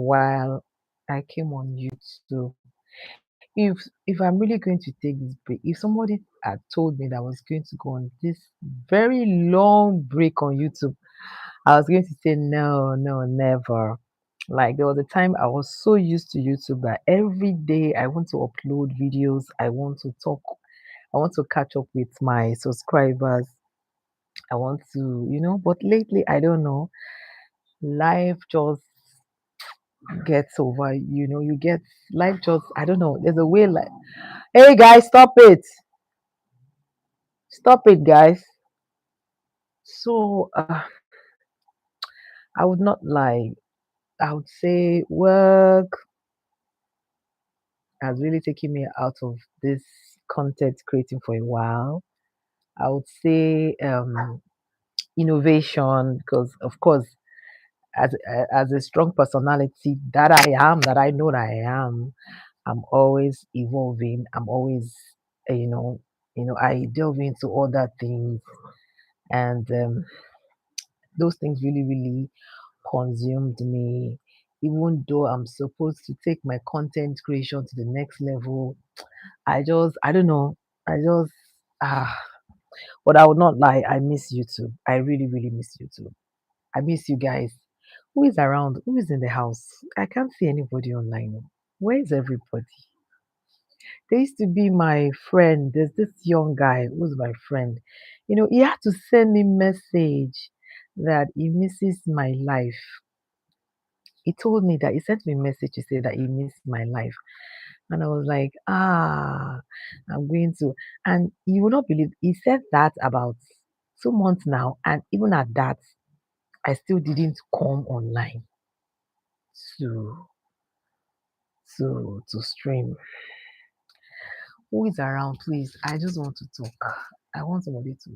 while I came on YouTube. If I'm really going to take this break, if somebody had told me that I was going to go on this very long break on YouTube, I was going to say no, no, never. Like there was a time I was so used to YouTube that every day I want to upload videos, I want to talk, I want to catch up with my subscribers. I want to, but lately I don't know. Life just gets over, you get life just I don't know. There's a way like hey guys, stop it. Stop it, guys. So I would not lie. I would say work has really taken me out of this content creating for a while. I would say innovation because of course as a strong personality that I am, that I know that I am, I'm always evolving. I'm always, uh, you know, I delve into other things, and those things really, really consumed me. Even though I'm supposed to take my content creation to the next level, I don't know, I just, ah, but I would not lie, I miss YouTube. I really, really miss YouTube. I miss you guys. Who is around? Who is in the house? I can't see anybody online. Where is everybody? There used to be my friend. There's this young guy who's my friend. He had to send me message that he misses my life. He told me that he sent me a message to say that he missed my life. And I was like, I'm going to. And you will not believe he said that about 2 months now. And even at that, I still didn't come online to to stream. Who is around, please? I just want to talk. I want somebody to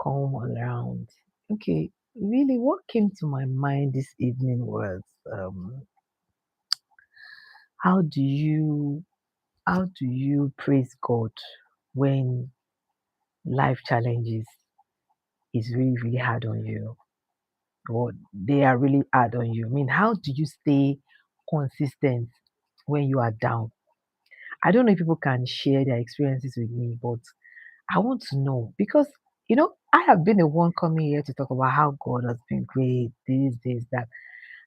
come around. Okay, really, what came to my mind this evening was how do you how do you praise God when life challenges is really really hard on you, or they are really hard on you? I mean, how do you stay consistent when you are down? I don't know if people can share their experiences with me, but I want to know because I have been the one coming here to talk about how God has been great, this, that.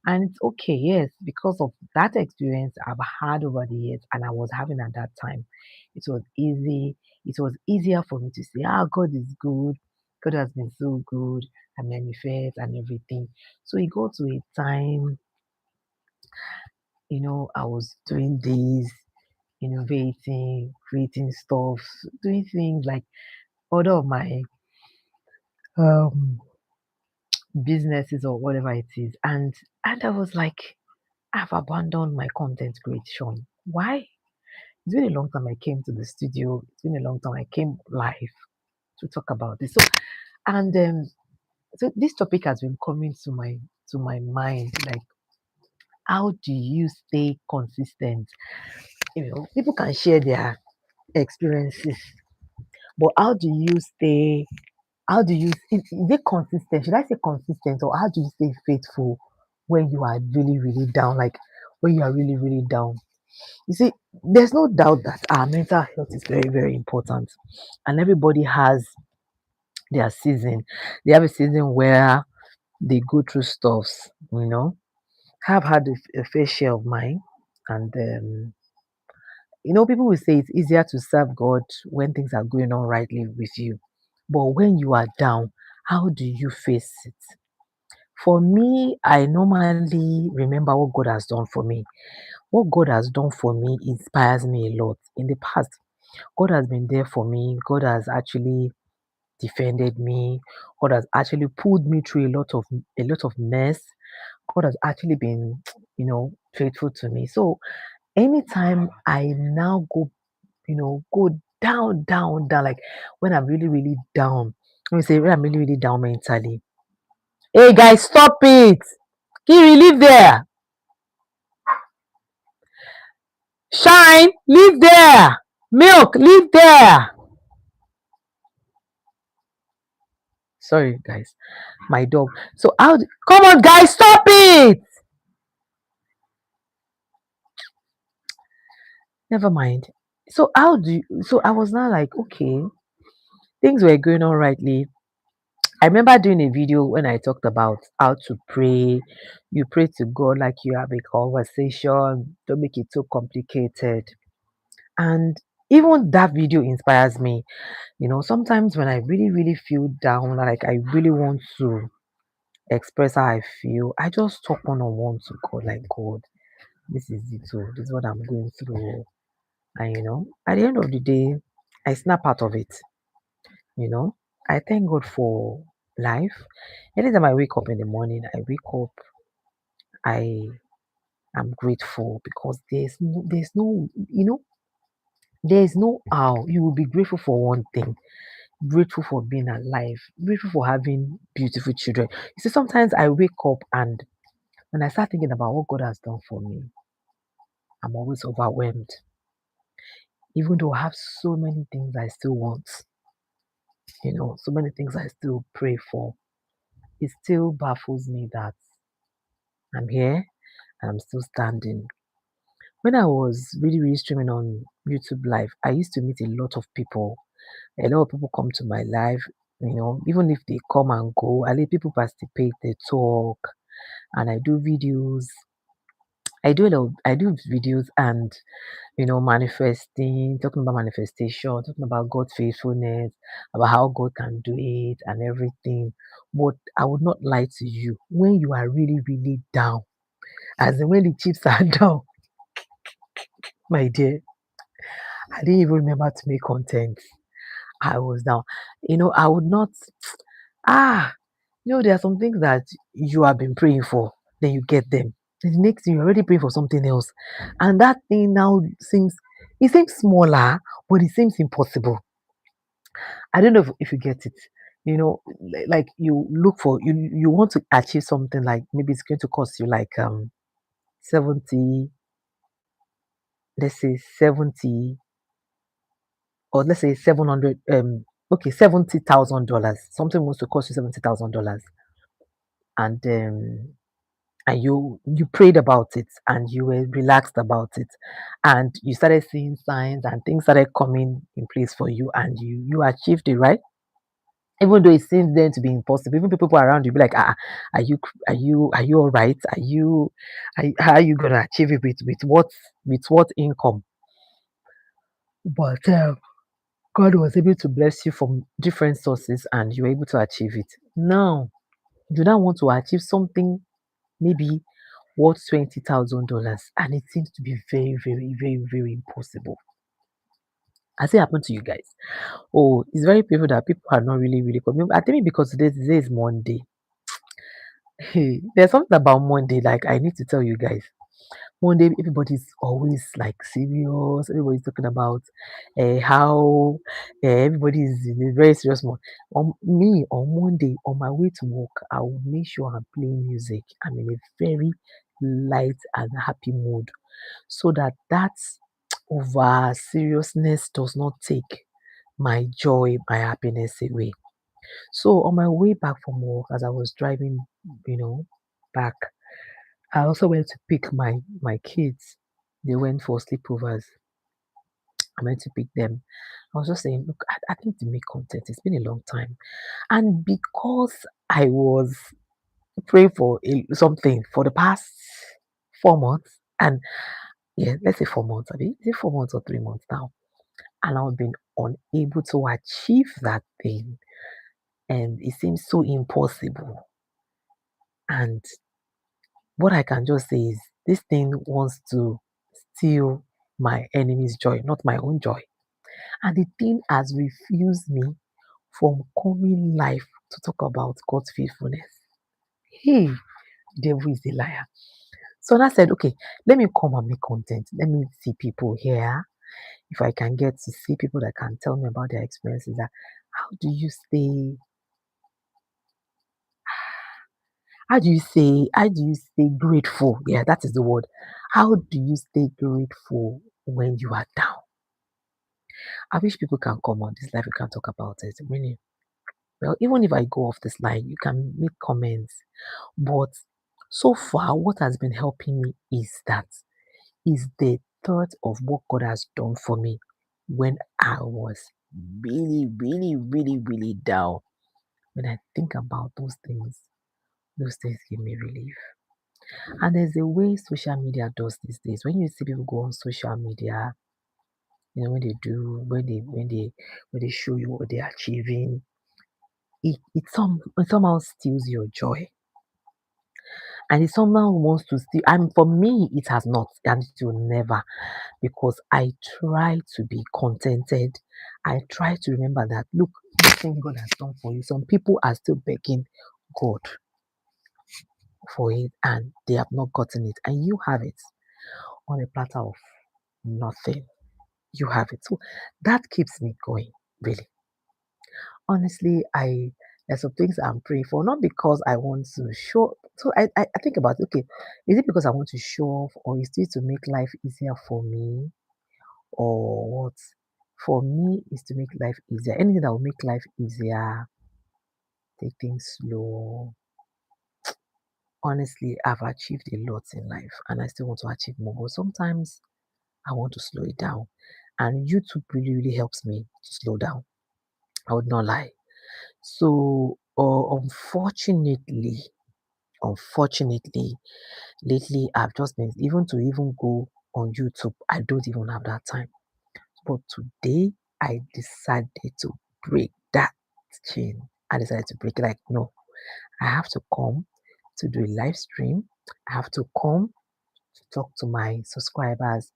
And it's okay, yes, because of that experience I've had over the years and I was having at that time. It was easy. It was easier for me to say, God is good. God has been so good and manifest and everything. So it got to a time, I was doing this, innovating, creating stuff, doing things like other of my um businesses or whatever it is. And I was like, I've abandoned my content creation. Why? It's been a long time I came to the studio. It's been a long time I came live to talk about this. And so this topic has been coming to my mind. Like, how do you stay consistent? People can share their experiences, but how do you stay? How do you is it consistent? Should I say consistent, or how do you stay faithful when you are really really down? Like when you are really really down. You see, there's no doubt that our mental health is very, very important. And everybody has their season. They have a season where they go through stuffs. I've had a fair share of mine. And, people will say it's easier to serve God when things are going on rightly with you. But when you are down, how do you face it? For me, I normally remember what God has done for me. What God has done for me inspires me a lot. In the past, God has been there for me. God has actually defended me. God has actually pulled me through a lot of mess. God has actually been, faithful to me. So anytime I now go down, down, down, like when I'm really, really down. Let me say when I'm really, really down mentally. Hey guys, stop it! Kiri, leave there. Shine, leave there. Milk, leave there. Sorry, guys. My dog. So come on, guys, stop it! Never mind. So how do you, so I was now like, okay, things were going on rightly. I remember doing a video when I talked about how to pray. You pray to God like you have a conversation. Don't make it so complicated. And even that video inspires me. Sometimes when I really, really feel down, like I really want to express how I feel, I just talk one on one to God, like, God, this is it. So this is what I'm going through. And at the end of the day, I snap out of it. You know, I thank God for life. Anytime I wake up in the morning, I am grateful because there's no how you will be grateful for one thing, grateful for being alive, grateful for having beautiful children. You see, sometimes I wake up and when I start thinking about what God has done for me, I'm always overwhelmed. Even though I have so many things I still want, so many things I still pray for, it still baffles me that I'm here and I'm still standing. When I was really, really streaming on YouTube Live, I used to meet a lot of people. A lot of people come to my live, even if they come and go, I let people participate, they talk, and I do videos. I do videos and manifesting, talking about manifestation, talking about God's faithfulness, about how God can do it and everything. But I would not lie to you. When you are really, really down, as in when the chips are down, my dear, I didn't even remember to make content. I was down. I would not ah, there are some things that you have been praying for, then you get them. Then the next thing you're already praying for something else. And that thing now seems smaller, but it seems impossible. I don't know if you get it. Like you look for you want to achieve something like maybe it's going to cost you like 70, let's say 70, or let's say 700, okay, $70,000. Something wants to cost you $70,000, and you prayed about it and you were relaxed about it, and you started seeing signs and things started coming in place for you, and you achieved it, right? Even though it seems then to be impossible, even people around you be like, are you all right? How are you gonna achieve it with what income? But God was able to bless you from different sources and you were able to achieve it. Now, you now want to achieve something maybe worth $20,000 and it seems to be very, very, very, very impossible. Has it happened to you guys? Oh, it's very painful that people are not really, really coming. I think because today is Monday. Hey, there's something about Monday, like I need to tell you guys. One day everybody's always like serious. Everybody's talking about how everybody is in a very serious mood. On Monday, on my way to work, I will make sure I'm playing music. I'm in a very light and happy mood, so that over seriousness does not take my joy, my happiness away. So on my way back from work, as I was driving, back, I also went to pick my kids. They went for sleepovers. I went to pick them. I was just saying, look, I need to make content. It's been a long time, and because I was praying for something for the past 4 months, and yeah, let's say 4 months. I mean, is it 4 months or 3 months now? And I've been unable to achieve that thing, and it seems so impossible. And what I can just say is this thing wants to steal my enemy's joy, not my own joy. And the thing has refused me from coming live to talk about God's faithfulness. Hey, devil is a liar. So I said, okay, let me come and make content. Let me see people here. If I can get to see people that can tell me about their experiences, that how do you stay how do you stay grateful? Yeah, that is the word. How do you stay grateful when you are down? I wish people can come on this live, we can talk about it. Really. Well, even if I go off this line, you can make comments. But so far, what has been helping me is the thought of what God has done for me when I was really, really, really, really down, when I think about those things give me relief. And there's a way social media does these days. When you see people go on social media, when they do, when they show you what they're achieving, it somehow steals your joy. And it somehow wants to steal, and for me it has not, and it will never, because I try to be contented. I try to remember that, look, this thing God has done for you. Some people are still begging God for it and they have not gotten it, and you have it on a platter of nothing. You have it. So that keeps me going, really. Honestly, there's some things I'm praying for, not because I want to show. So I think about, okay, is it because I want to show off, or is it to make life easier for me, or what? For me, is to make life easier. Anything that will make life easier, take things slow. Honestly, I've achieved a lot in life and I still want to achieve more. But sometimes I want to slow it down. And YouTube really, really helps me to slow down. I would not lie. So, unfortunately, lately I've just been, even go on YouTube, I don't even have that time. But today I decided to break that chain. I decided to break it. Like, no, I have to come to do a live stream. I have to come to talk to my subscribers.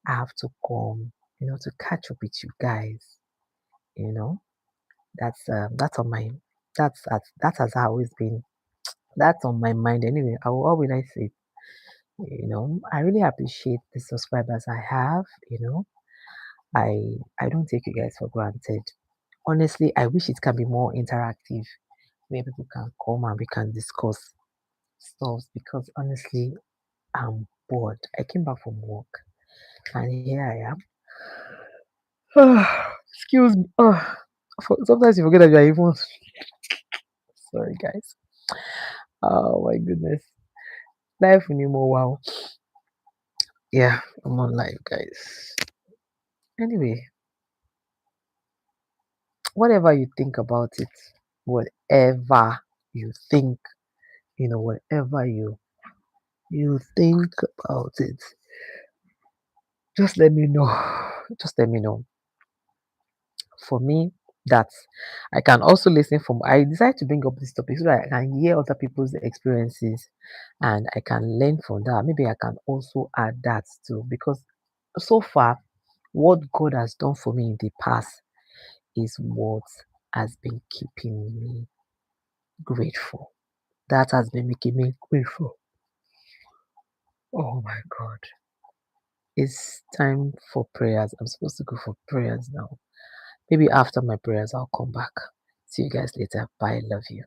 I have to come, to catch up with you guys. You know, that's on my that has always been, that's on my mind anyway. What will I say? I really appreciate the subscribers I have. I don't take you guys for granted. Honestly, I wish it can be more interactive, where people can come and we can discuss stuff, because honestly, I'm bored. I came back from work and here I am. Excuse me. Sometimes you forget that you are even sorry, guys. Oh my goodness. Life anymore. Wow. Yeah, I'm on live, guys. Anyway, whatever you think about it, whatever you think, whatever you think about it, just let me know. Just let me know. For me, that's I can also listen from. I decided to bring up this topic so that I can hear other people's experiences and I can learn from that. Maybe I can also add that too, because so far what God has done for me in the past is what has been keeping me grateful. That has been making me grateful. Oh my God. It's time for prayers. I'm supposed to go for prayers now. Maybe after my prayers, I'll come back. See you guys later. Bye. Love you.